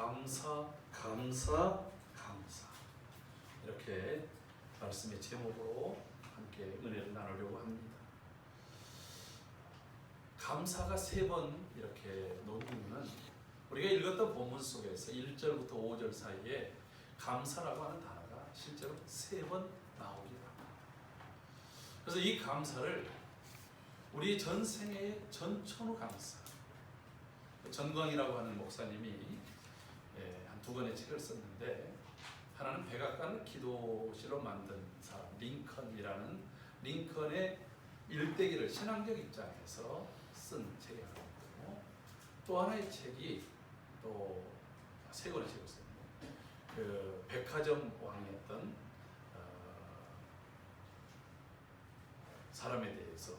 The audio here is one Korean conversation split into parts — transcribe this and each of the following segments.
감사, 감사, 감사. 이렇게 말씀의 제목으로 함께 은혜를 나누려고 합니다. 감사가 3번 이렇게 놓이는 우리가 읽었던 본문 속에서 1절부터 5절 사이에 감사라고 하는 단어가 실제로 3번 나오기도 합니다. 그래서 이 감사를 우리 전생의 전천후 감사, 전광이라고 하는 목사님이 한 2권의 책을 썼는데, 하나는 백악관을 기도실로 만든 사람 링컨이라는 링컨의 일대기를 신앙적 입장에서 쓴 책이 하나 있고, 또 하나의 책이 또 3권의 책을 썼는데, 그 백화점 왕이었던 사람에 대해서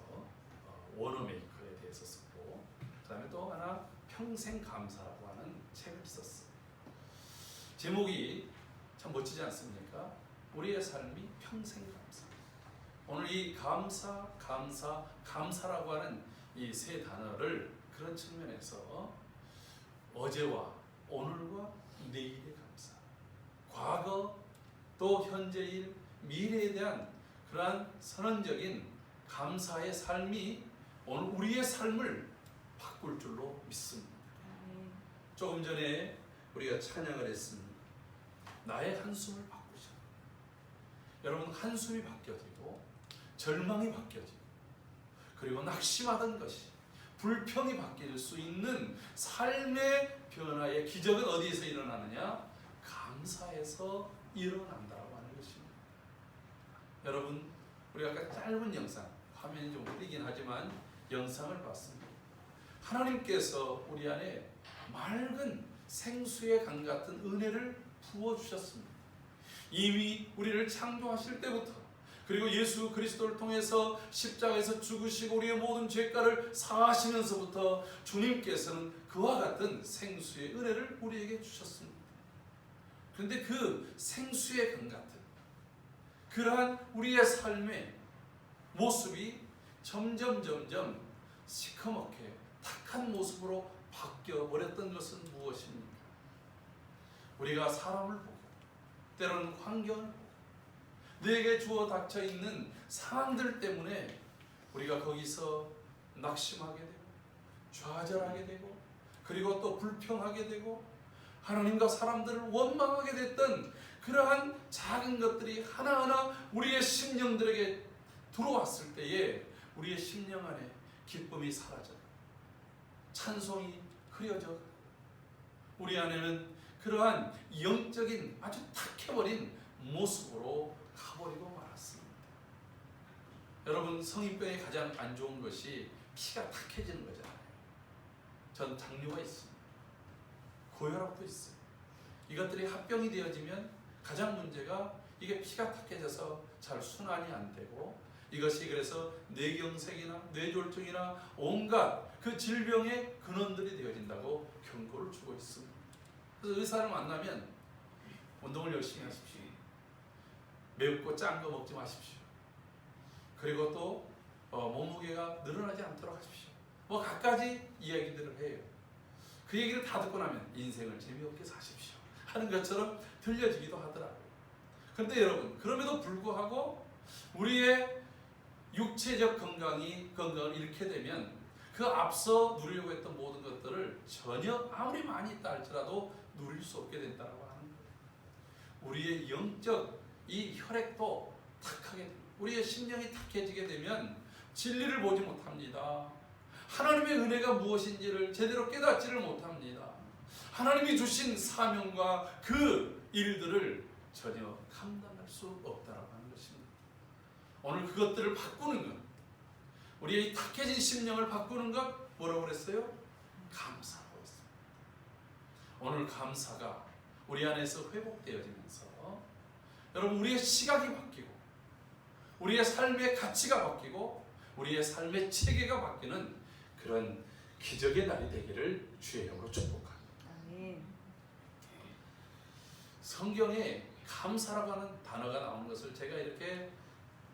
워너메이커에 대해서 썼고, 그 다음에 또 하나 평생 감사라고 하는 책을 썼어요. 제목이 참 멋지지 않습니까? 우리의 삶이 평생 감사. 오늘 이 감사, 감사, 감사라고 하는 이 3 단어를 그런 측면에서 어제와 오늘과 내일의 감사, 과거 또 현재일 미래에 대한 그러한 선언적인 감사의 삶이 오늘 우리의 삶을 바꿀 줄로 믿습니다. 조금 전에 우리가 찬양을 했습니다. 나의 한숨을 바꾸자. 여러분, 한숨이 바뀌어지고 절망이 바뀌어지고 그리고 낙심하던 것이 불평이 바뀔 수 있는 삶의 변화의 기적은 어디에서 일어나느냐? 감사에서 일어난다고 하는 것입니다. 여러분, 우리가 아까 짧은 영상, 화면이 좀 흐리긴 하지만 영상을 봤습니다. 하나님께서 우리 안에 맑은 생수의 강 같은 은혜를 부어주셨습니다. 이미 우리를 창조하실 때부터, 그리고 예수 그리스도를 통해서 십자가에서 죽으시고 우리의 모든 죄가를 사하시면서부터 주님께서는 그와 같은 생수의 은혜를 우리에게 주셨습니다. 그런데 그 생수의 강 같은 그러한 우리의 삶의 모습이 점점 시커멓게 탁한 모습으로 바뀌어버렸던 것은 무엇입니까? 우리가 사람을 보고 때로는 환경을 보고 내게 주어 닥쳐있는 상황들 때문에 우리가 거기서 낙심하게 되고 좌절하게 되고 그리고 또 불평하게 되고 하나님과 사람들을 원망하게 됐던 그러한 작은 것들이 하나하나 우리의 심령들에게 들어왔을 때에 우리의 심령 안에 기쁨이 사라져요. 찬송이 흐려져 우리 안에는 그러한 영적인 아주 탁해버린 모습으로 가버리고 말았습니다. 여러분, 성인병에 가장 안 좋은 것이 피가 탁해지는 거잖아요. 전 당뇨가 있습니다. 고혈압도 있어요. 이것들이 합병이 되어지면 가장 문제가 이게 피가 탁해져서 잘 순환이 안 되고 이것이 그래서 뇌경색이나 뇌졸중이나 온갖 그 질병의 근원들이 되어진다고 경고를 주고 있습니다. 그래서 의사를 만나면 운동을 열심히 하십시오. 맵고 짠 거 먹지 마십시오. 그리고 또 몸무게가 늘어나지 않도록 하십시오. 뭐 갖가지 이야기들을 해요. 그 얘기를 다 듣고 나면 인생을 재미없게 사십시오 하는 것처럼 들려지기도 하더라고요. 그런데 여러분, 그럼에도 불구하고 우리의 육체적 건강을 잃게 되면 그 앞서 누리려고 했던 모든 것들을 전혀 아무리 많이 있다 할지라도 누릴 수 없게 된다고 하는 거예요. 우리의 영적 이 혈액도 탁하게 됩니다. 우리의 심령이 탁해지게 되면 진리를 보지 못합니다. 하나님의 은혜가 무엇인지를 제대로 깨닫지를 못합니다. 하나님이 주신 사명과 그 일들을 전혀 감당할 수 없다라고 하는 것입니다. 오늘 그것들을 바꾸는 것, 우리의 탁해진 심령을 바꾸는 것, 뭐라고 그랬어요? 감사라고 했습니다. 오늘 감사가 우리 안에서 회복되어지면서 여러분, 우리의 시각이 바뀌고 우리의 삶의 가치가 바뀌고 우리의 삶의 체계가 바뀌는 그런 기적의 날이 되기를 주의 이름으로 축복합니다. 아멘. 성경에 감사라고 하는 단어가 나오는 것을 제가 이렇게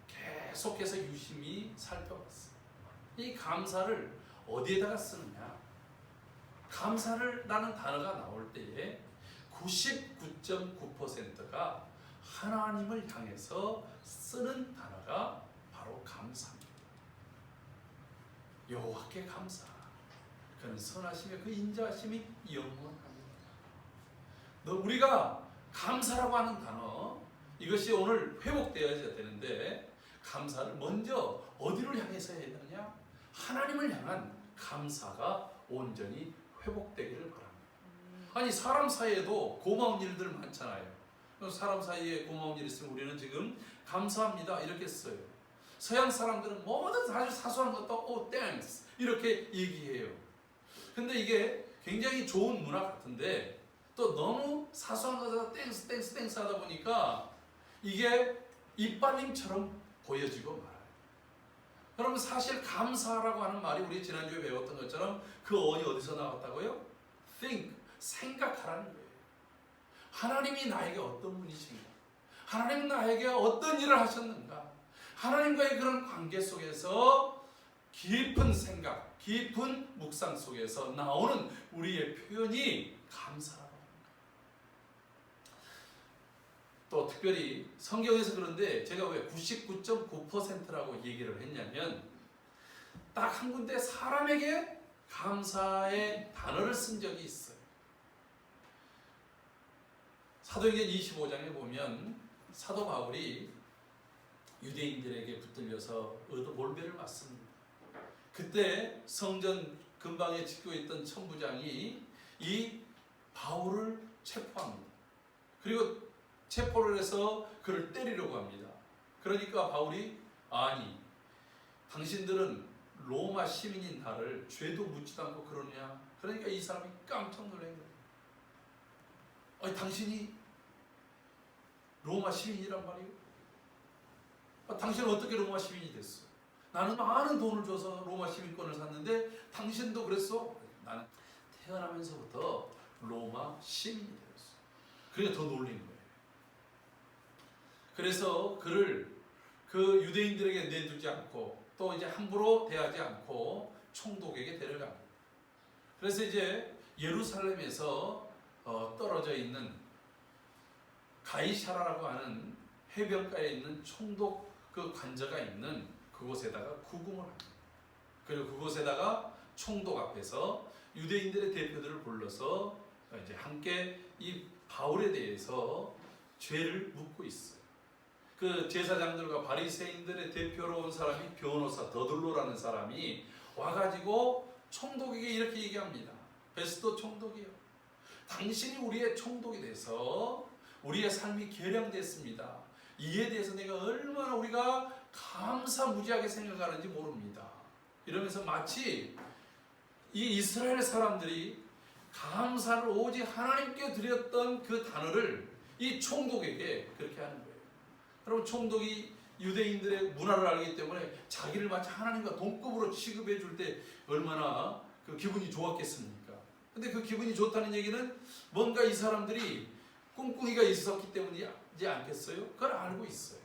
계속해서 유심히 살펴봤어요. 이 감사를 어디에다가 쓰느냐? 감사를 라는 단어가 나올 때에 99.9%가 하나님을 향해서 쓰는 단어가 바로 감사입니다. 여호와께 감사. 그는 선하시며 그 인자하심이 영원합니다. 우리가 감사라고 하는 단어, 이것이 오늘 회복되어야 되는데, 감사를 먼저 어디를 향해서 해야 되느냐? 하나님을 향한 감사가 온전히 회복되기를 바랍니다. 아니, 사람 사이에도 고마운 일들 많잖아요. 사람 사이에 고마운 일 있으면 우리는 지금 감사합니다 이렇게 써요. 서양 사람들은 뭐든 아주 사소한 것도 땡스 이렇게 얘기해요. 근데 이게 굉장히 좋은 문화 같은데, 또 너무 사소한 것에다 땡스 하다 보니까 이게 이빨림처럼 보여지고 말아요. 그러면 사실 감사라고 하는 말이 우리 지난주에 배웠던 것처럼 그 어원이 어디서 나왔다고요? think, 생각하라는 거예요. 하나님이 나에게 어떤 분이신가? 하나님은 나에게 어떤 일을 하셨는가? 하나님과의 그런 관계 속에서 깊은 생각, 깊은 묵상 속에서 나오는 우리의 표현이 감사라고 합니다. 또 특별히 성경에서 그런데 제가 왜 99.9%라고 얘기를 했냐면, 딱 한 군데 사람에게 감사의 단어를 쓴 적이 있어요. 사도행전 25장에 보면 사도 바울이 유대인들에게 붙들려서 몰배를 맞습니다. 그때 성전 근방에 지키고 있던 천부장이 이 바울을 체포합니다. 그리고 체포를 해서 그를 때리려고 합니다. 그러니까 바울이, 아니, 당신들은 로마 시민인 나를 죄도 묻지도 않고 그러냐? 그러니까 이 사람이 깜짝 놀란 거예요. 아니, 당신이 로마 시민이란 말이에요? 당신은 어떻게 로마 시민이 됐어? 나는 많은 돈을 줘서 로마 시민권을 샀는데 당신도 그랬어? 나는 태어나면서부터 로마 시민이 되었어. 그러니까 더 놀린 거예요. 그래서 그를 그 유대인들에게 내두지 않고 또 이제 함부로 대하지 않고 총독에게 데려갑니다. 그래서 이제 예루살렘에서 떨어져 있는 가이사라라고 하는 해변가에 있는 총독 그 관저가 있는 그곳에다가 구금을 합니다. 그리고 그곳에다가 총독 앞에서 유대인들의 대표들을 불러서 이제 함께 이 바울에 대해서 죄를 묻고 있어요. 그 제사장들과 바리새인들의 대표로 온 사람이 변호사 더둘로라는 사람이 와가지고 총독에게 이렇게 얘기합니다. 베스도 총독이요, 당신이 우리의 총독이 돼서 우리의 삶이 개량됐습니다. 이에 대해서 내가 얼마나 우리가 감사무지하게 생각하는지 모릅니다. 이러면서 마치 이 이스라엘 사람들이 감사를 오직 하나님께 드렸던 그 단어를 이 총독에게 그렇게 하는 거예요. 여러분, 총독이 유대인들의 문화를 알기 때문에 자기를 마치 하나님과 동급으로 취급해 줄 때 얼마나 그 기분이 좋았겠습니까? 근데 그 기분이 좋다는 얘기는 뭔가 이 사람들이 꿍꿍이가 있었기 때문이지 않겠어요? 그걸 알고 있어요.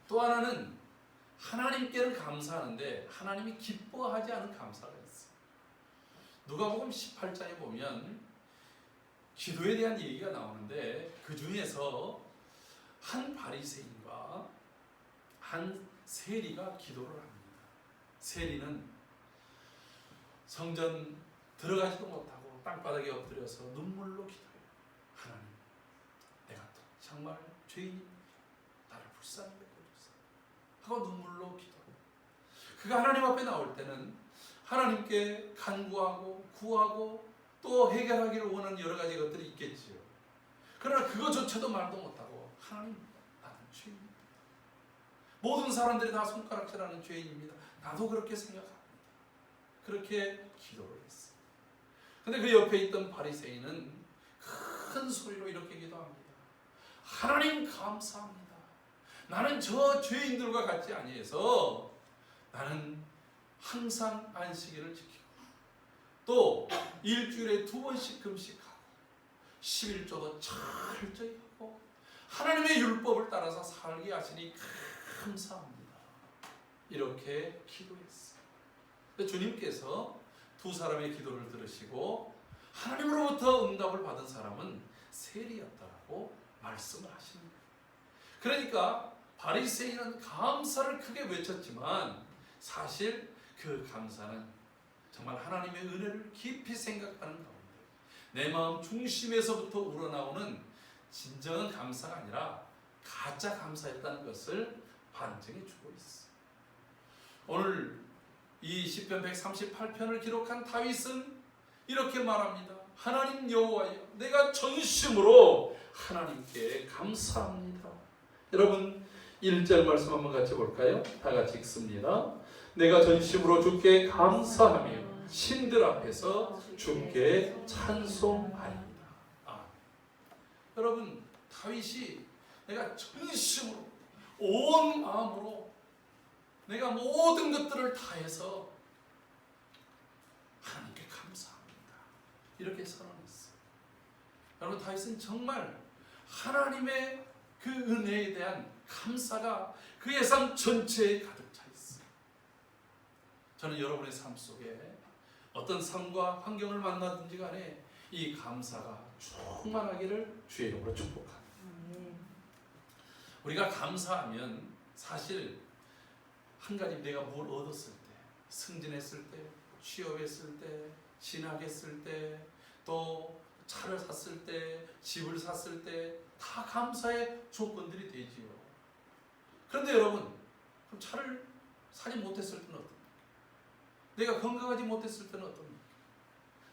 또 하나는 하나님께는 감사하는데 하나님이 기뻐하지 않은 감사가 있어요. 누가복음 18장에 보면 기도에 대한 얘기가 나오는데 그 중에서 한 바리새인과 한 세리가 기도를 합니다. 세리는 성전 들어가지도 못하고 땅바닥에 엎드려서 눈물로 기도해요. 하나님, 내가 또 정말 죄인입니다. 나를 불쌍히 여겨주세요 하고 눈물로 기도해요. 그가 하나님 앞에 나올 때는 하나님께 간구하고 구하고 또 해결하기를 원하는 여러 가지 것들이 있겠지요. 그러나 그거조차도 말도 못하고, 하나님, 나는 죄인입니다. 모든 사람들이 다 손가락질하는 죄인입니다. 나도 그렇게 생각합니다. 그렇게 기도를 했어요. 근데 그 옆에 있던 바리새인은 큰 소리로 이렇게 기도합니다. 하나님 감사합니다. 나는 저 죄인들과 같지 아니해서 나는 항상 안식일을 지키고 또 일주일에 2번씩 금식하고 11조도 철저히 하고 하나님의 율법을 따라서 살게 하시니 감사합니다. 이렇게 기도했어요. 주님께서 두 사람의 기도를 들으시고 하나님으로부터 응답을 받은 사람은 세리였다라고 말씀을 하십니다. 그러니까 바리새인은 감사를 크게 외쳤지만 사실 그 감사는 정말 하나님의 은혜를 깊이 생각하는 가운데 내 마음 중심에서부터 우러나오는 진정한 감사가 아니라 가짜 감사였다는 것을 반증해 주고 있어. 오늘 이 시편 138편을 기록한 다윗은 이렇게 말합니다. 하나님 여호와여, 내가 전심으로 하나님께 감사합니다. 여러분 1절 말씀 한번 같이 볼까요? 다 같이 읽습니다. 내가 전심으로 주께 감사하며 신들 앞에서 주께 찬송하리이다. 여러분 다윗이 내가 전심으로 온 마음으로 내가 모든 것들을 다해서 하나님께 감사합니다. 이렇게 선언했어요. 여러분 다윗은 정말 하나님의 그 은혜에 대한 감사가 그의 삶 전체에 가득 차 있어요. 저는 여러분의 삶 속에 어떤 삶과 환경을 만나든지 간에 이 감사가 충만하기를 주의 이름으로 축복합니다. 우리가 감사하면 사실 한 가지 내가 뭘 얻었을 때, 승진했을 때, 취업했을 때, 진학했을 때, 또 차를 샀을 때, 집을 샀을 때 다 감사의 조건들이 되지요. 그런데 여러분, 그럼 차를 사지 못했을 때는 어떻습니까? 내가 건강하지 못했을 때는 어떻습니까?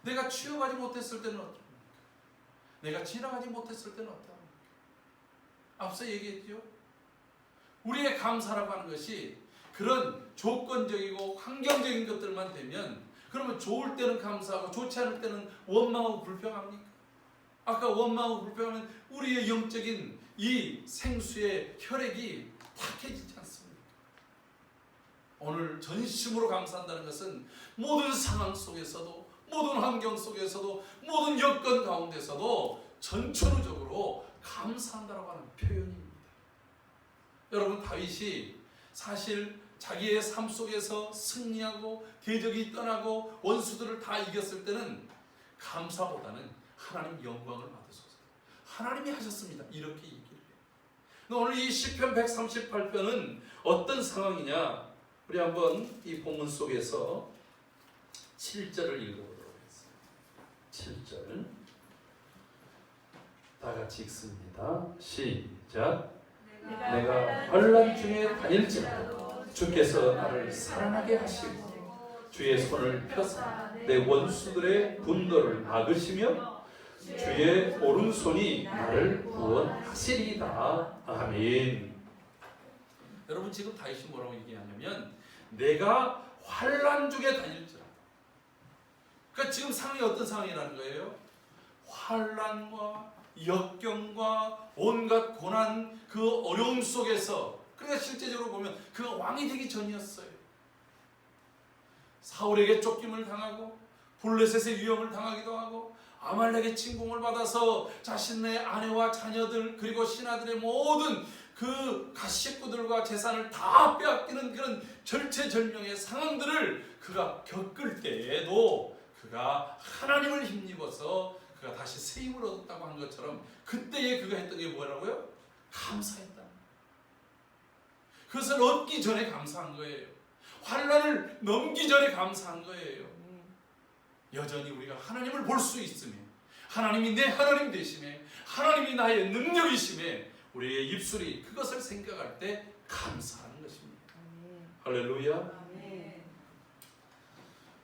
내가 취업하지 못했을 때는 어떻습니까? 내가 진학하지 못했을 때는 어떻습니까? 앞서 얘기했죠. 우리의 감사라고 하는 것이 그런 조건적이고 환경적인 것들만 되면 그러면 좋을 때는 감사하고 좋지 않을 때는 원망하고 불평합니까? 아까 원망하고 불평하면 우리의 영적인 이 생수의 혈액이 탁해지지 않습니까? 오늘 전심으로 감사한다는 것은 모든 상황 속에서도 모든 환경 속에서도 모든 여건 가운데서도 전천후적으로 감사한다고 하는 표현입니다. 여러분 다윗이 사실 자기의 삶 속에서 승리하고 대적이 떠나고 원수들을 다 이겼을 때는 감사보다는 하나님 영광을 받으소서, 하나님이 하셨습니다, 이렇게 얘기를 해요. 오늘 이 시편 138편은 어떤 상황이냐, 우리 한번 이 본문 속에서 7절을 읽어보도록 하겠습니다. 7절 다 같이 읽습니다. 시작. 내가 환난 중에 다닐지라도 주께서 나를 살아나게 하시고 주의 손을 펴사 내 원수들의 분노를 막으시며 주의 오른손이 나를 구원하시리이다. 아멘. 여러분 지금 다윗이 뭐라고 얘기하냐면 내가 환난 중에 다닐지라도, 그러니까 지금 상황이 어떤 상황이라는 거예요? 환난과 역경과 온갖 고난 그 어려움 속에서, 그러니까 실제적으로 보면 그가 왕이 되기 전이었어요. 사울에게 쫓김을 당하고 블레셋의 위험을 당하기도 하고 아말렉의 침공을 받아서 자신의 아내와 자녀들 그리고 신하들의 모든 그 가식구들과 재산을 다 빼앗기는 그런 절체절명의 상황들을 그가 겪을 때에도 그가 하나님을 힘입어서 그가 다시 새 힘을 얻었다고 한 것처럼 그때에 그가 했던 게 뭐라고요? 감사했다. 그것을 얻기 전에 감사한 거예요. 환난을 넘기 전에 감사한 거예요. 여전히 우리가 하나님을 볼 수 있으며 하나님이 내 하나님 되심에 하나님이 나의 능력이심에 우리의 입술이 그것을 생각할 때 감사하는 것입니다. 할렐루야.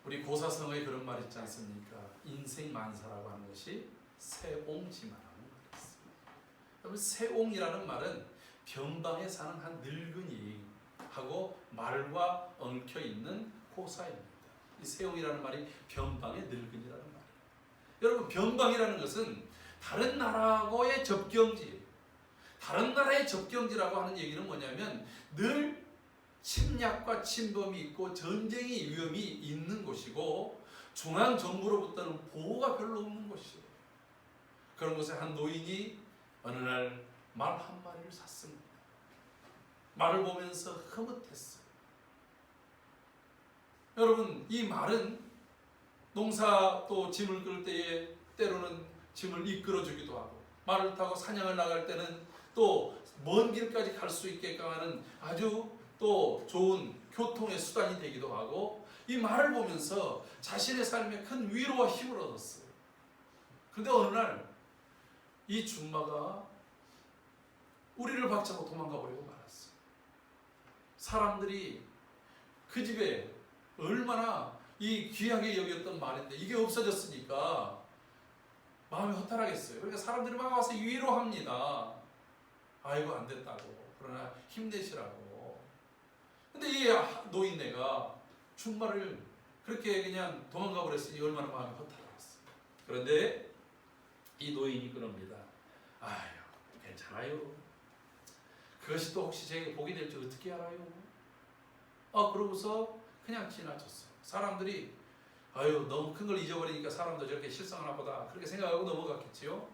우리 고사성어에 그런 말 있지 않습니까? 인생 만사라고 하는 것이 새옹지만하는 말이었습니다. 여러분 새옹이라는 말은 변방에 사는 한 늙은이하고 말과 엉켜있는 호사입니다. 이 새옹이라는 말이 변방의 늙은이라는 말이에요. 여러분 변방이라는 것은 다른 나라하고의 접경지, 다른 나라의 접경지라고 하는 얘기는 뭐냐면 늘 침략과 침범이 있고 전쟁의 위험이 있는 곳이고 중앙정부로부터는 보호가 별로 없는 곳이에요. 그런 곳에 한 노인이 어느 날 말 한 마리를 샀습니다. 말을 보면서 흐뭇했어요. 여러분 이 말은 농사 또 짐을 끌 때에 때로는 짐을 이끌어주기도 하고, 말을 타고 사냥을 나갈 때는 또 먼 길까지 갈 수 있게끔 하는 아주 또 좋은 교통의 수단이 되기도 하고, 이 말을 보면서 자신의 삶에 큰 위로와 힘을 얻었어요. 그런데 어느 날 이 준마가 우리를 박차고 도망가 버리고 말았어요. 사람들이 그 집에 얼마나 이 귀하게 여겼던 말인데 이게 없어졌으니까 마음이 허탈하겠어요. 그러니까 사람들이 막 와서 위로합니다. 아이고 안 됐다고, 그러나 힘내시라고. 근데 이 노인네가 준마를 그렇게 그냥 도망가 버렸으니 얼마나 마음이 허탈하겠어요. 그런데 이 노인이 그럽니다. 아유 괜찮아요. 그것이 또 혹시 제게 복이 될지 어떻게 알아요? 그러고서 그냥 지나쳤어요. 사람들이 아유 너무 큰 걸 잊어버리니까 사람도 저렇게 실성하나 보다 그렇게 생각하고 넘어갔겠지요.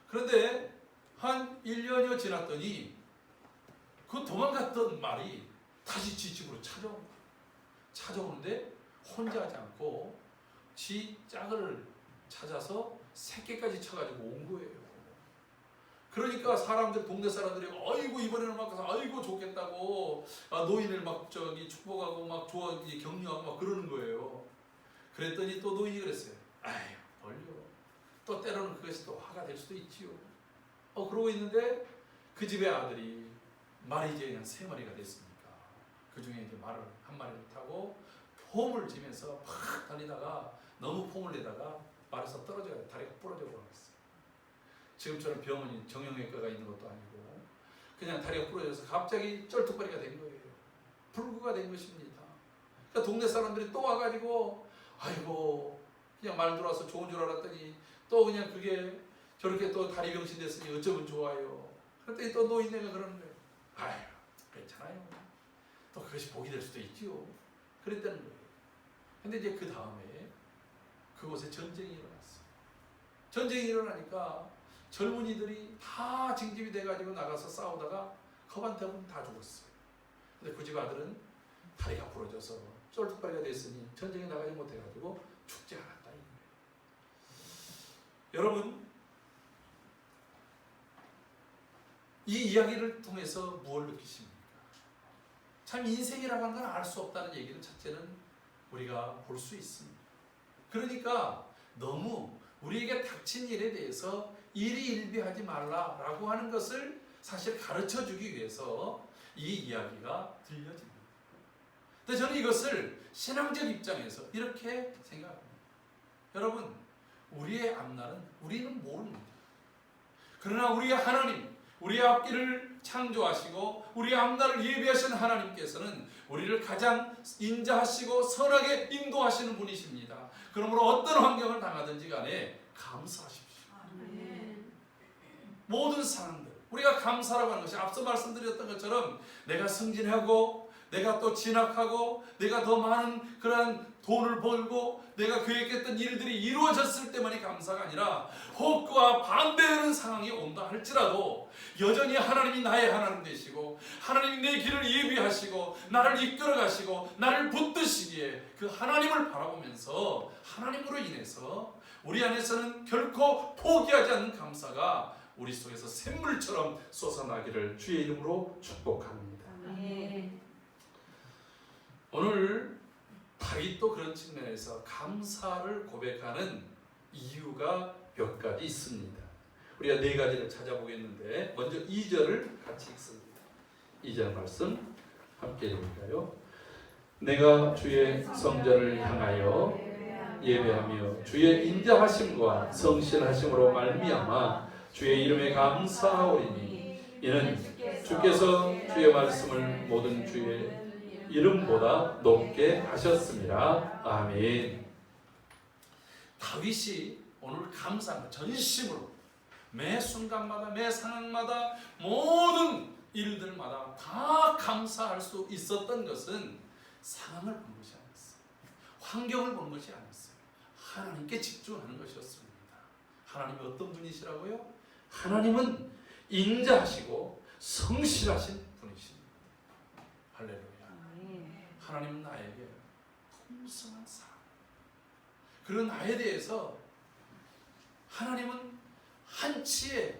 그런데 한 1년여 지났더니 그 도망갔던 말이 다시 지 집으로 찾아옵니다. 찾아오는데 혼자 하지 않고 지 짝을 찾아서 새끼까지 쳐가지고 온 거예요. 그러니까 사람들, 동네 사람들이 아이고 이번에는 막 가서 아이고 좋겠다고 노인을 막 축복하고 막 격려하고 막 그러는 거예요. 그랬더니 또 노인이 그랬어요. 아유 벌려. 또 때로는 그것이 또 화가 될 수도 있지요. 그러고 있는데 그 집의 아들이 말이 이제 그냥 3마리가 됐으니까 그 중에 이제 말을 한 마리를 타고 폼을 지면서 팍 달리다가 너무 폼을 내다가 말에서 떨어져요. 다리가 부러져 버렸어요. 지금처럼 병원이 정형외과가 있는 것도 아니고 그냥 다리가 부러져서 갑자기 쩔뚝거리가 된 거예요. 불구가 된 것입니다. 그러니까 동네 사람들이 또 와가지고 아이고 그냥 말 들어와서 좋은 줄 알았더니 또 그냥 그게 저렇게 또 다리 병신 됐으니 어쩌면 좋아요. 그랬더니 또 노인네가 그러는 거예요. 아유 괜찮아요. 또 그것이 복이 될 수도 있지요. 그랬다는 거예요. 근데 이제 그 다음에 그곳에 전쟁이 일어났어요. 전쟁이 일어나니까 젊은이들이 다 징집이 돼가지고 나가서 싸우다가 컵한테는 다 죽었어요. 근데 그 집 아들은 다리가 부러져서 쫄뚝발이가 됐으니 전쟁에 나가지 못해가지고 죽지 않았다. 여러분, 이 이야기를 통해서 무엇을 느끼십니까? 참 인생이라고 하는 건 알 수 없다는 얘기를 첫째는 우리가 볼 수 있습니다. 그러니까 너무 우리에게 닥친 일에 대해서 일희일비하지 말라라고 하는 것을 사실 가르쳐 주기 위해서 이 이야기가 들려집니다. 근데 저는 이것을 신앙적 입장에서 이렇게 생각합니다. 여러분, 우리의 앞날은 우리는 모릅니다. 그러나 우리의 하나님, 우리의 앞길을 창조하시고 우리의 앞날을 예비하신 하나님께서는 우리를 가장 인자하시고 선하게 인도하시는 분이십니다. 그러므로 어떤 환경을 당하든지 간에 감사하십시오. 모든 상황들 우리가 감사라고 하는 것이 앞서 말씀드렸던 것처럼 내가 승진하고 내가 또 진학하고 내가 더 많은 그러한 돈을 벌고 내가 계획했던 일들이 이루어졌을 때만이 감사가 아니라 혹 그와 반대되는 상황이 온다 할지라도 여전히 하나님이 나의 하나님 되시고 하나님이 내 길을 예비하시고 나를 이끌어 가시고 나를 붙드시기에 그 하나님을 바라보면서 하나님으로 인해서 우리 안에서는 결코 포기하지 않는 감사가 우리 속에서 샘물처럼 솟아나기를 주의 이름으로 축복합니다. 오늘 다윗도 그런 측면에서 감사를 고백하는 이유가 몇 가지 있습니다. 우리가 4가지를 찾아보겠는데 먼저 2절을 같이 읽습니다. 2절 말씀 함께 읽을까요? 내가 주의 성전을 향하여 예배하며 주의 인자하심과 성실하심으로 말미암아 주의 이름에 감사하오리니 이는 주께서 주의 말씀을 모든 주의 이름보다 높게 하셨습니다. 아멘. 다윗이 오늘 감사합니다. 전심으로 매 순간마다 매 상황마다 모든 일들마다 다 감사할 수 있었던 것은 상황을 본 것이 아니었어요. 환경을 본 것이 아니었어요. 하나님께 집중하는 것이었습니다. 하나님이 어떤 분이시라고요? 하나님은 인자하시고 성실하신 분이십니다. 할렐루야. 하나님은 나에게 풍성한 사랑, 그런 나에 대해서 하나님은 한치의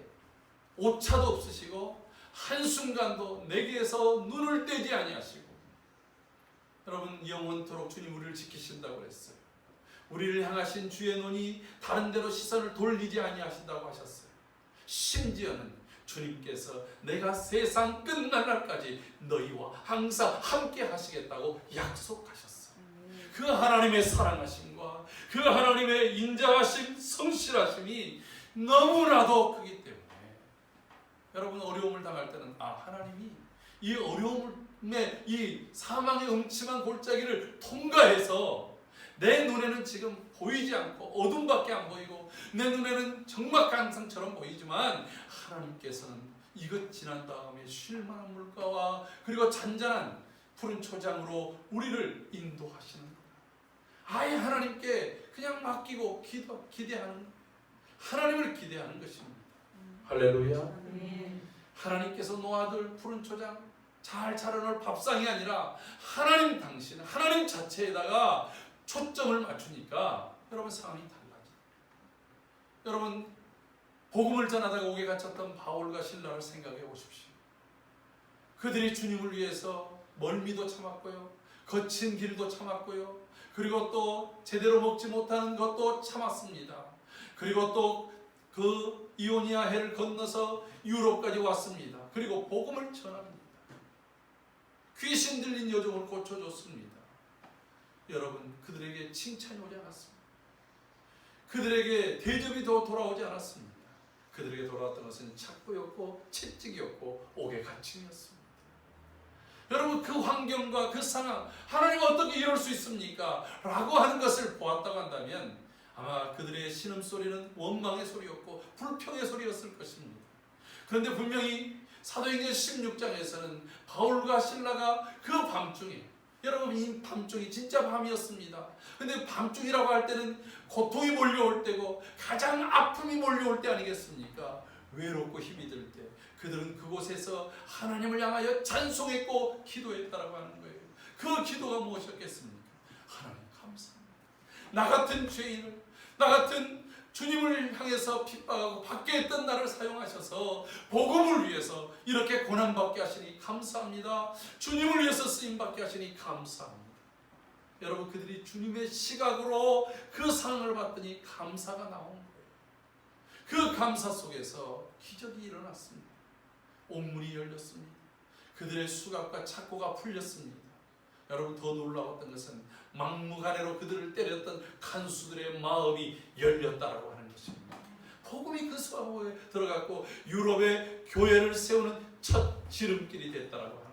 오차도 없으시고 한순간도 내게서 눈을 떼지 아니하시고, 여러분 영원토록 주님 우리를 지키신다고 그랬어요. 우리를 향하신 주의 눈이 다른 데로 시선을 돌리지 아니하신다고 하셨어요. 심지어는 주님께서 내가 세상 끝날 날까지 너희와 항상 함께 하시겠다고 약속하셨어요. 그 하나님의 사랑하심과 그 하나님의 인자하심, 성실하심이 너무나도 크기 때문에 여러분 어려움을 당할 때는 하나님이 이 어려움의 이 사망의 음침한 골짜기를 통과해서 내 눈에는 지금 보이지 않고 어둠밖에 안 보이고 내 눈에는 적막한 상처럼 보이지만 하나님께서는 이것 지난 다음에 쉴만한 물가와 그리고 잔잔한 푸른 초장으로 우리를 인도하시는 거예요. 아예 하나님께 그냥 맡기고 기대하는, 하나님을 기대하는 것입니다. 할렐루야. 하나님께서 놓아둘 푸른 초장, 잘 차려놓을 밥상이 아니라 하나님 당신, 하나님 자체에다가 초점을 맞추니까 여러분 상황이 달라져요. 여러분 복음을 전하다가 옥에 갇혔던 바울과 실라를 생각해 보십시오. 그들이 주님을 위해서 멀미도 참았고요, 거친 길도 참았고요, 그리고 또 제대로 먹지 못하는 것도 참았습니다. 그리고 또 그 이오니아 해를 건너서 유럽까지 왔습니다. 그리고 복음을 전합니다. 귀신 들린 여종을 고쳐줬습니다. 여러분 그들에게 칭찬이 오지 않았습니다. 그들에게 대접이 더 돌아오지 않았습니다. 그들에게 돌아왔던 것은 착부였고 채찍이었고 옥의 갇힘이었습니다. 여러분 그 환경과 그 상황, 하나님 어떻게 이럴 수 있습니까? 라고 하는 것을 보았다고 한다면 아마 그들의 신음소리는 원망의 소리였고 불평의 소리였을 것입니다. 그런데 분명히 사도행전 16장에서는 바울과 실라가 그 밤중에, 여러분 이 밤중이 진짜 밤이었습니다. 근데 밤중이라고 할 때는 고통이 몰려올 때고 가장 아픔이 몰려올 때 아니겠습니까? 외롭고 힘이 들 때 그들은 그곳에서 하나님을 향하여 찬송했고 기도했다라고 하는 거예요. 그 기도가 무엇이었겠습니까? 하나님 감사합니다. 나 같은 죄인을, 나 같은 주님을 향해서 핍박하고 받게 했던 나를 사용하셔서 복음을 위해서 이렇게 고난받게 하시니 감사합니다. 주님을 위해서 쓰임받게 하시니 감사합니다. 여러분 그들이 주님의 시각으로 그 상을 봤더니 감사가 나온 거예요. 그 감사 속에서 기적이 일어났습니다. 옥문이 열렸습니다. 그들의 수갑과 착고가 풀렸습니다. 여러분 더 놀라웠던 것은 막무가내로 그들을 때렸던 간수들의 마음이 열렸다라고 하는 것입니다. 복음이 그 수갑에 들어갔고 유럽의 교회를 세우는 첫 지름길이 됐다라고 하는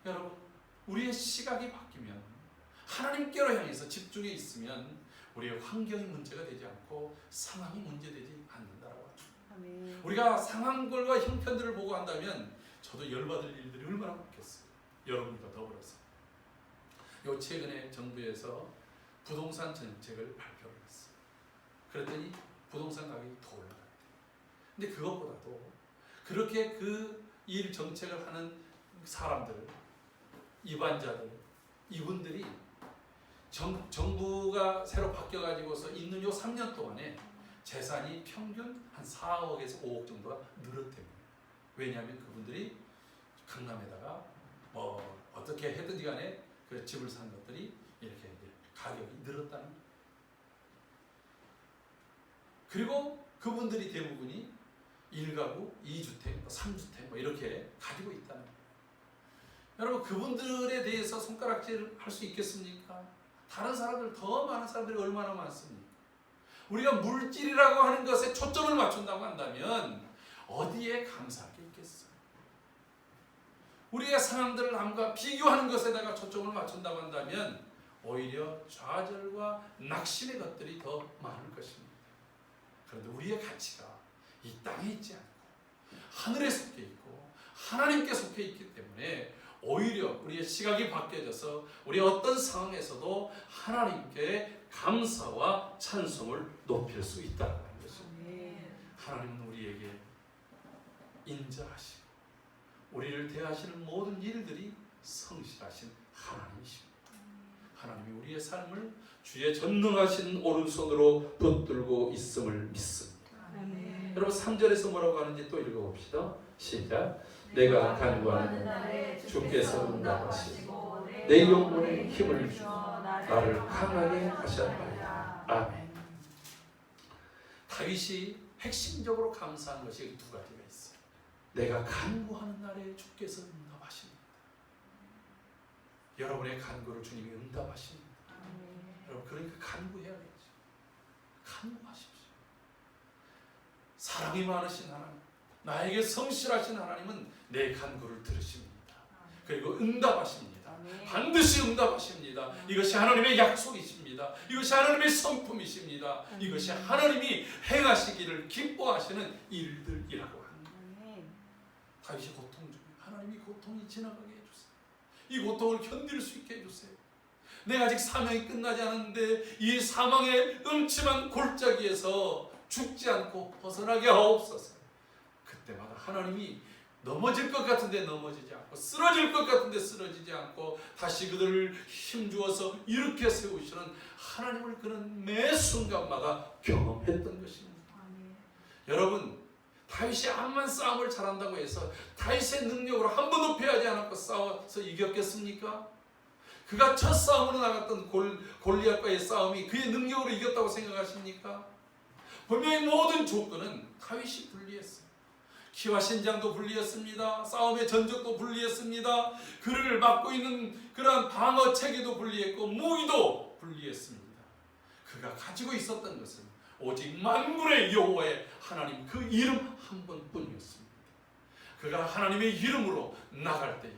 거예요. 여러분 우리의 시각이 바뀌면, 하나님께로 향해서 집중해 있으면 우리의 환경이 문제가 되지 않고 상황이 문제되지 않는다라고 하죠. 아멘. 우리가 상황들과 형편들을 보고 한다면 저도 열받을 일들이 얼마나 많겠어요. 여러분과 더불어서 요 최근에 정부에서 부동산 정책을 발표를 했어요. 그랬더니 부동산 가격이 더 올라갔대요. 근데 그것보다도 그렇게 그 일 정책을 하는 사람들, 이반자들, 이분들이 정부가 새로 바뀌어가지고서 있는 요 3년 동안에 재산이 평균 한 4억에서 5억 정도가 늘었대요. 왜냐하면 그분들이 강남에다가 어떻게 해든지 간에 그 집을 산 것들이 이렇게 가격이 늘었다는 거예요. 그리고 그분들이 대부분이 1가구, 2주택, 3주택 이렇게 가지고 있다는 거예요. 여러분 그분들에 대해서 손가락질을 할 수 있겠습니까? 다른 사람들, 더 많은 사람들이 얼마나 많습니까? 우리가 물질이라고 하는 것에 초점을 맞춘다고 한다면 어디에 감사할 게 있겠어요? 우리의 상황들을 남과 비교하는 것에다가 초점을 맞춘다고 한다면 오히려 좌절과 낙심의 것들이 더 많을 것입니다. 그런데 우리의 가치가 이 땅에 있지 않고 하늘에 속해 있고 하나님께 속해 있기 때문에 오히려 우리의 시각이 바뀌어져서 우리 어떤 상황에서도 하나님께 감사와 찬송을 높일 수 있다는 것입니다. 하나님은 우리에게 인자하시고 우리를 대하시는 모든 일들이 성실하신 하나님이십니다. 하나님이 우리의 삶을 주의 전능하신 오른손으로 붙들고 있음을 믿습니다. 여러분 3절에서 뭐라고 하는지 또 읽어봅시다. 시작. 내가 간구하는 날에 주께서 응답하시고 내 영혼에 힘을 주어 나를 강하게 하셨나이다. 아멘. 다윗이 핵심적으로 감사한 것이 두 가지가 있어요. 내가 간구하는 날에 주께서 응답하십니다. 여러분의 간구를 주님이 응답하십니다. 여러분 그러니까 간구해야겠죠. 간구하십시오. 사랑이 많으신 하나님, 나에게 성실하신 하나님은 내 간구를 들으십니다. 그리고 응답하십니다. 반드시 응답하십니다. 이것이 하나님의 약속이십니다. 이것이 하나님의 성품이십니다. 이것이 하나님이 행하시기를 기뻐하시는 일들이라고 합니다. 다윗이 고통 중에 하나님이 고통이 지나가게 해주세요. 이 고통을 견딜 수 있게 해주세요. 내가 아직 사명이 끝나지 않았는데 이 사망의 음침한 골짜기에서 죽지 않고 벗어나게 하옵소서. 그때마다 하나님이 넘어질 것 같은데 넘어지지 않고 쓰러질 것 같은데 쓰러지지 않고 다시 그들을 힘주어서 일으켜 세우시는 하나님을 그는 매 순간마다 경험했던 것입니다. 여러분 다윗이 암만 싸움을 잘한다고 해서 다윗의 능력으로 한 번도 패하지 않았고 싸워서 이겼겠습니까? 그가 첫 싸움으로 나갔던 골리앗과의 싸움이 그의 능력으로 이겼다고 생각하십니까? 분명히 모든 조건은 다윗이 불리했어요. 키와 신장도 불리했습니다. 싸움의 전적도 불리했습니다. 그를 막고 있는 그러한 방어 체계도 불리했고 무기도 불리했습니다. 그가 가지고 있었던 것은 오직 만군의 여호와의 하나님 그 이름 한 번뿐이었습니다. 그가 하나님의 이름으로 나갈 때에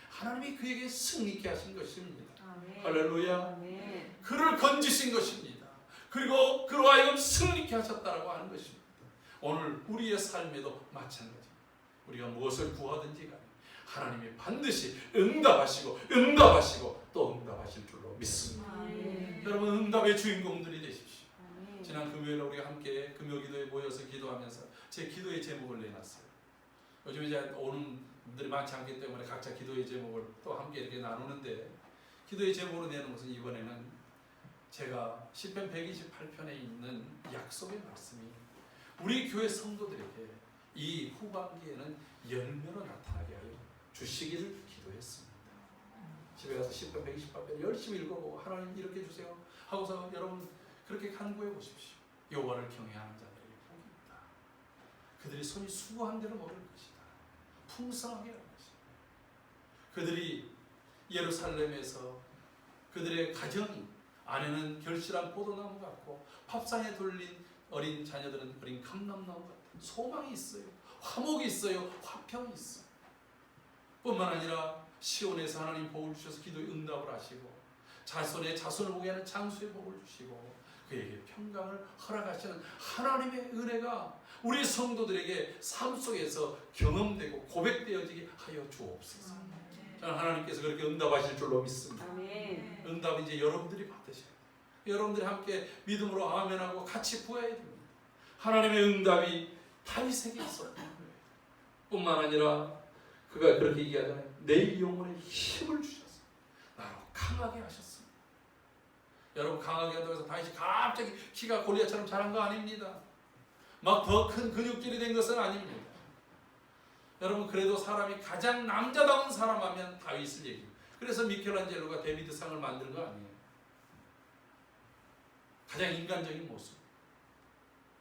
하나님이 그에게 승리케 하신 것입니다. 아멘. 할렐루야. 아멘. 그를 건지신 것입니다. 그리고 그로 하여금 승리케 하셨다라고 하는 것입니다. 오늘 우리의 삶에도 마찬가지입니다. 우리가 무엇을 구하든지 간에 하나님이 반드시 응답하시고 또 응답하실 줄로 믿습니다. 아멘. 여러분 응답의 주인공들이 되십시오. 아멘. 지난 금요일에 우리가 함께 금요기도에 모여서 기도하면서 제 기도의 제목을 내놨어요. 요즘 이제 오는 분들이 많지 않기 때문에 각자 기도의 제목을 또 함께 이렇게 나누는데 기도의 제목으로 내는 것은 이번에는 제가 시편 128편에 있는 약속의 말씀이 우리 교회 성도들에게 이 후반기에는 열매로 나타나게 하여 주시기를 기도했습니다. 집에 가서 시편 128편 열심히 읽어보고 하나님 이렇게 주세요 하고서 여러분 그렇게 간구해 보십시오. 여호와를 경외하는 자들에게 복이 있다. 그들이 손이 수고한 대로 먹을 것이다. 풍성하게 할 것이다. 그들이 예루살렘에서 그들의 가정이 안에는 결실한 포도나무 같고 밥상에 돌린 어린 자녀들은 어린 감람나무 같은 소망이 있어요. 화목이 있어요. 화평이 있어요. 뿐만 아니라 시온에서 하나님 복을 주셔서 기도에 응답을 하시고 자손을 보게 하는 장수의 복을 주시고 그에게 평강을 허락하시는 하나님의 은혜가 우리 성도들에게 삶 속에서 경험되고 고백되어지게 하여 주옵소서. 저는 하나님께서 그렇게 응답하실 줄로 믿습니다. 아멘. 응답은 이제 여러분들이 받으셔야 돼요. 여러분들이 함께 믿음으로 아멘하고 같이 구해야 됩니다. 하나님의 응답이 다윗에게 있었던 거예요. 뿐만 아니라 그가 그렇게 얘기하잖아요. 내 영혼에 힘을 주셔서 나로 강하게 하셨습니다. 여러분 강하게 한다고 해서 다윗이 갑자기 키가 골리앗처럼 자란 거 아닙니다. 막 더 큰 근육질이 된 것은 아닙니다. 여러분 그래도 사람이 가장 남자다운 사람 하면 다윗을 얘기해요. 그래서 미켈란젤로가 데비드상을 만든 거 아니에요. 가장 인간적인 모습,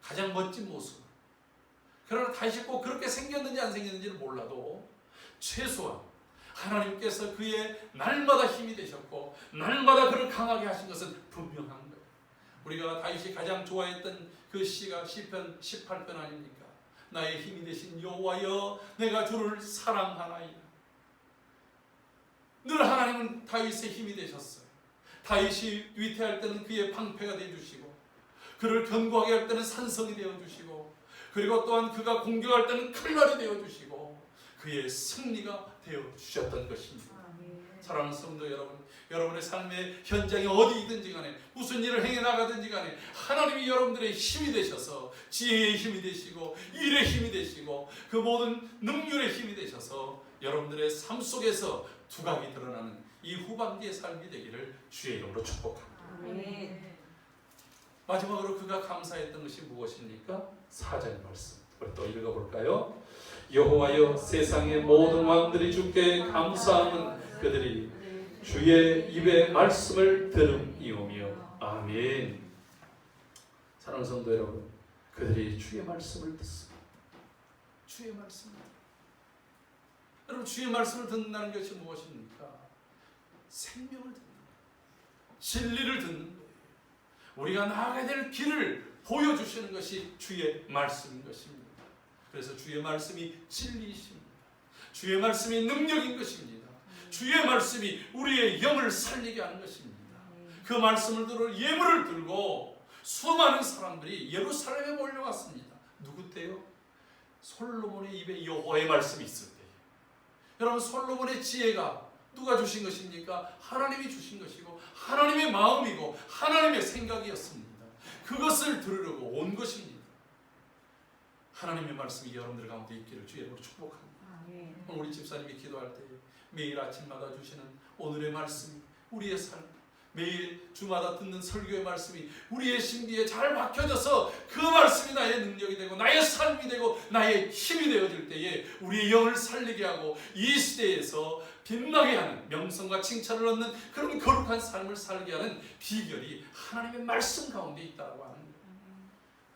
가장 멋진 모습. 그러나 다윗이 꼭 그렇게 생겼는지 안 생겼는지는 몰라도 최소한 하나님께서 그의 날마다 힘이 되셨고 날마다 그를 강하게 하신 것은 분명한 거예요. 우리가 다윗이 가장 좋아했던 그 시가 시편 18편 아닙니까? 나의 힘이 되신 여호와여 내가 주를 사랑하나이다. 늘 하나님은 다윗의 힘이 되셨어요. 다윗이 위태할 때는 그의 방패가 되어주시고 그를 견고하게 할 때는 산성이 되어주시고 그리고 또한 그가 공격할 때는 칼날이 되어주시고 그의 승리가 되어주셨던 것입니다. 사랑하는 성도 여러분, 여러분의 삶의 현장이 어디이든지 간에 무슨 일을 행해 나가든지 간에 하나님이 여러분들의 힘이 되셔서 지혜의 힘이 되시고 일의 힘이 되시고 그 모든 능률의 힘이 되셔서 여러분들의 삶 속에서 두각이 드러나는 이 후반 후반기의 삶이 되기를 주의 이름으로 축복합니다. 아멘. 마지막으로 그가 감사했던 것이 무엇입니까? 4절 말씀 우리 또 읽어볼까요? 여호와여 세상의 모든 왕들이 주께 감사함은 그들이 주의 입의 말씀을 들음이오며. 아멘. 사랑하는 성도 여러분, 그들이 주의 말씀을 듣습니다. 주의 말씀. 여러분, 주의 말씀을 듣는다는 것이 무엇입니까? 생명을 듣는 거예요. 진리를 듣는 거예요. 우리가 나아가야 될 길을 보여주시는 것이 주의 말씀인 것입니다. 그래서 주의 말씀이 진리이십니다. 주의 말씀이 능력인 것입니다. 주의 말씀이 우리의 영을 살리게 하는 것입니다. 그 말씀을 들어 예물을 들고 수많은 사람들이 예루살렘에 몰려왔습니다. 누구 때요? 솔로몬의 입에 여호와의 말씀이 있을 때예요. 여러분, 솔로몬의 지혜가 누가 주신 것입니까? 하나님이 주신 것이고 하나님의 마음이고 하나님의 생각이었습니다. 그것을 들으려고 온 것입니다. 하나님의 말씀이 여러분들 가운데 있기를 주의 이름으로 축복합니다. 오늘 우리 집사님이 기도할 때 매일 아침마다 주시는 오늘의 말씀이 우리의 삶, 매일 주마다 듣는 설교의 말씀이 우리의 심기에 잘 박혀져서 그 말씀이 나의 능력이 되고 나의 삶이 되고 나의 힘이 되어질 때에 우리의 영을 살리게 하고 이 시대에서 빛나게 하는 명성과 칭찬을 얻는 그런 거룩한 삶을 살게 하는 비결이 하나님의 말씀 가운데 있다고 하는 거예요.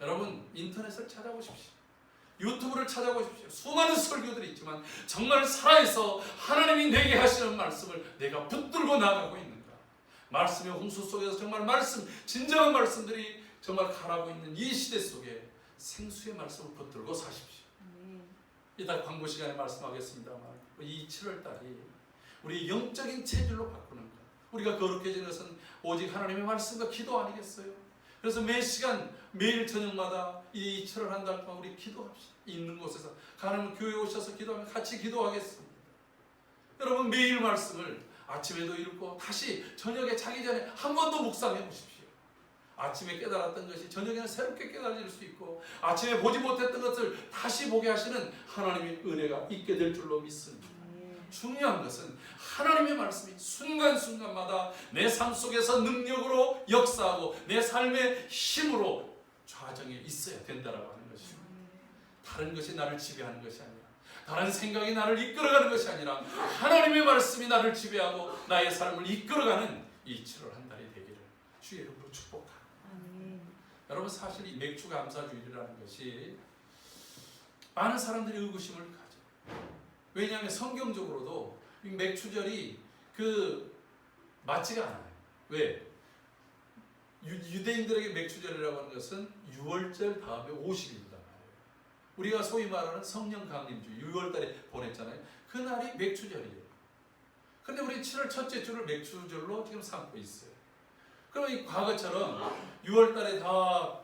여러분, 인터넷을 찾아보십시오. 유튜브를 찾아보십시오. 수많은 설교들이 있지만 정말 살아있어 하나님이 내게 하시는 말씀을 내가 붙들고 나가고 있는가? 말씀의 홍수 속에서 정말 말씀, 진정한 말씀들이 정말 가라고 있는 이 시대 속에 생수의 말씀을 붙들고 사십시오. 이따 광고 시간에 말씀하겠습니다만 이 7월달이 우리 영적인 체질로 바꾸는 것, 우리가 거룩해지는 것은 오직 하나님의 말씀과 기도 아니겠어요? 그래서 매 시간 매일 저녁마다 이 7월 한 달 동안 우리 기도합시다. 있는 곳에서 가능하면 교회 오셔서 기도하면 같이 기도하겠습니다. 여러분, 매일 말씀을 아침에도 읽고 다시 저녁에 자기 전에 한 번 더 묵상해 보십시오. 아침에 깨달았던 것이 저녁에는 새롭게 깨달을 수 있고 아침에 보지 못했던 것을 다시 보게 하시는 하나님의 은혜가 있게 될 줄로 믿습니다. 중요한 것은 하나님의 말씀이 순간순간마다 내 삶 속에서 능력으로 역사하고 내 삶의 힘으로 좌정에 있어야 된다라고 하는 것입니다. 다른 것이 나를 지배하는 것이 아니라, 다른 생각이 나를 이끌어가는 것이 아니라 하나님의 말씀이 나를 지배하고 나의 삶을 이끌어가는 이 7월 한 달이 되기를 주의 이름으로 축복합니다. 여러분, 사실 이 맥주 감사주일이라는 것이 많은 사람들이 의구심을 가져요. 왜냐하면 성경적으로도 이 맥주절이 맞지가 않아요. 왜? 유대인들에게 맥주절이라고 하는 것은 6월절 다음에 50일이란 말이에요. 우리가 소위 말하는 성령 강림주 6월달에 보냈잖아요. 그날이 맥주절이에요. 그런데 우리 7월 첫째 주를 맥주절로 지금 삼고 있어요. 그럼 이 과거처럼 6월달에 다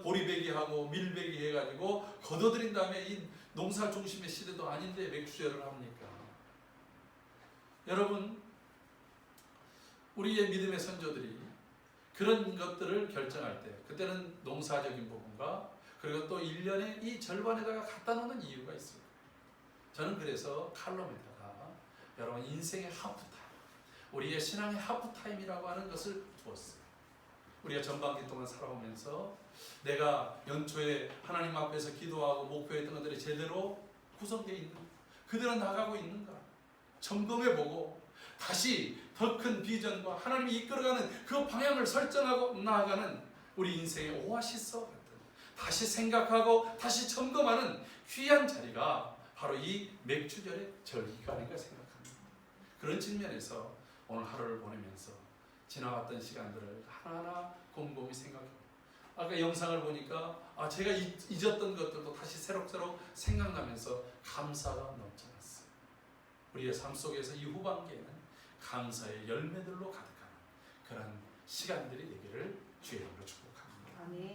보리배기 하고 밀배기 해가지고 거둬들인 다음에 이 농사 중심의 시대도 아닌데 맥주절을 합니까? 여러분, 우리의 믿음의 선조들이 그런 것들을 결정할 때 그때는 농사적인 부분과 그리고 또 1년의 이 절반에다가 갖다 놓는 이유가 있어요. 저는 그래서 칼럼에다가 여러분 인생의 하프타임, 우리의 신앙의 하프타임이라고 하는 것을 두었어요. 우리가 전반기 동안 살아오면서 내가 연초에 하나님 앞에서 기도하고 목표했던 것들이 제대로 구성되어 있는가, 그대로 나가고 있는가 점검해보고 다시 더 큰 비전과 하나님이 이끌어가는 그 방향을 설정하고 나아가는 우리 인생의 오아시스와 같은, 다시 생각하고 다시 점검하는 귀한 자리가 바로 이 맥주절의 절기가 아닌가 생각합니다. 그런 측면에서 오늘 하루를 보내면서 지나갔던 시간들을 하나하나 곰곰이 생각해보고, 아까 영상을 보니까 제가 잊었던 것들도 다시 새록새록 생각나면서 감사가 넘쳐났어요. 우리의 삶 속에서 이 후반기에는 감사의 열매들로 가득한 그런 시간들이 되기를 주의 이름으로 축복합니다. 아멘.